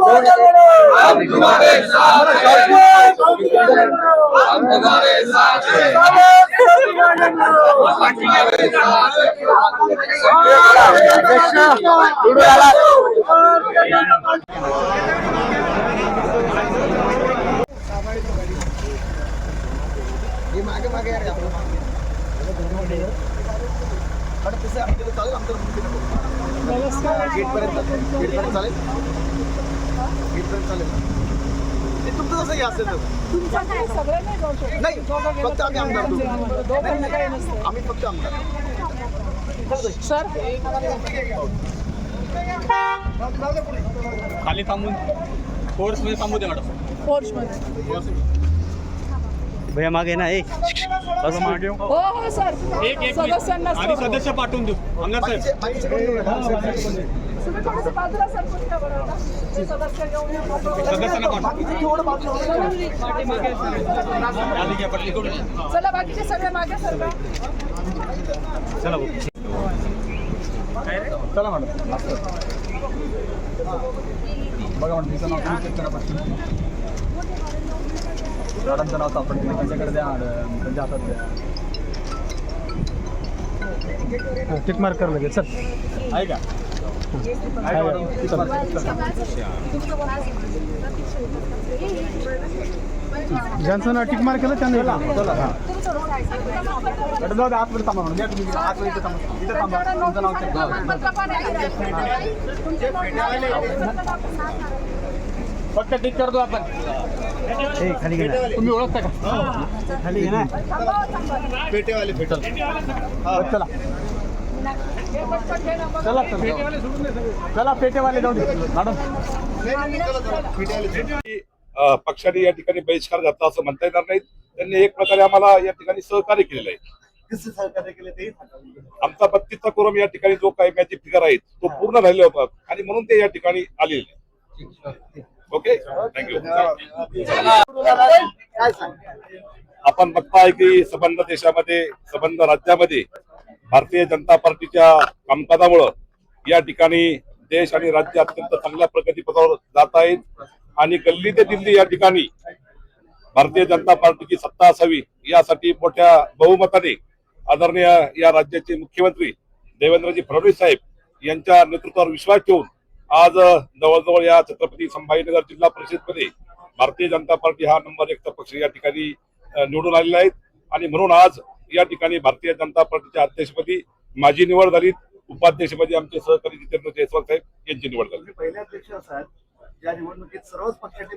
हम तुम्हारे साथ हैं, हम तुम्हारे साथ हैं, मागे मागे यार तुमचं तसंही असेल नाही फक्त आम्ही आमदार आम्ही फक्त आमदार सर खाली थांबून फोर्स मध्ये थांबू दे मॅडम. फोर्स मध्ये भैया मागे ना बस मागे हो हो सर सदस्यांना आणि सदस्य पाठवून देऊ आमदार साहेब. तुम्ही थोडंसं बाजूला सरकून घ्या बरं आता. सदस्य घेऊन या. सदस्यांना पाठवून चला बाकीचे सगळे मागे सरका. चला भाऊ. चला मॅडम. बघा मॅडम तिचं नाव तुम्ही चेक करा पाहिजे. मॅडमचं नाव सापडलं त्यांच्याकडे द्या त्यांच्या हातात द्या. टिक मार्क कर लगेच सर. आहे का? ज्यांचं टिक मार्क केलं त्यांना मॅडम जाऊ दे आतमध्ये थांबा म्हणून. या तुम्ही आतमध्ये इथे थांबा. इथे थांबा. तुमचं नाव चेक करा. फक्त टिक करतो आपण. खाली घे ना. तुम्ही ओळखता का? खाली घे ना. पेटेवाले भेटल चला चला चला पेटेवाले जाऊ दे मॅडम. पक्षाने या ठिकाणी बहिष्कार घातला असं म्हणता येणार नाही. त्यांनी एक प्रकारे आम्हाला या ठिकाणी सहकार्य केलेलं आहे. कसं सहकार्य केलं ते आमचा 32चा कोरम या ठिकाणी जो काही मॅजिक फिगर आहेत तो पूर्ण राहिला होता आणि म्हणून ते या ठिकाणी आलेले. Okay thank you. काय सांग आपण बघताय की संबंध देशामध्ये संबंध राज्यामध्ये भारतीय जनता पार्टीच्या कामकाजामुळं या ठिकाणी देश आणि राज्य अत्यंत चांगल्या प्रगतीपथावर जात आहेत आणि गल्ली ते दिल्ली या ठिकाणी भारतीय जनता पार्टीची सत्ता असावी यासाठी मोठ्या बहुमताने आदरणीय या राज्याचे मुख्यमंत्री देवेंद्रजी फडणवीस साहेब यांच्या नेतृत्वावर विश्वास ठेवून आज जवळजवळ या छत्रपती संभाजीनगर जिल्हा परिषदमध्ये भारतीय जनता पार्टी हा नंबर 1चा पक्ष या ठिकाणी निवडून आलेला आहे आणि म्हणून आज या ठिकाणी भारतीय जनता पार्टीच्या अध्यक्षपदी माझी निवड झाली. उपाध्यक्षपदी आमचे सहकारी जितेंद्र जयस्वाल साहेब यांची निवड झाली. पहिले अध्यक्ष असाल ज्या निवडणुकीत सर्वच पक्षाचे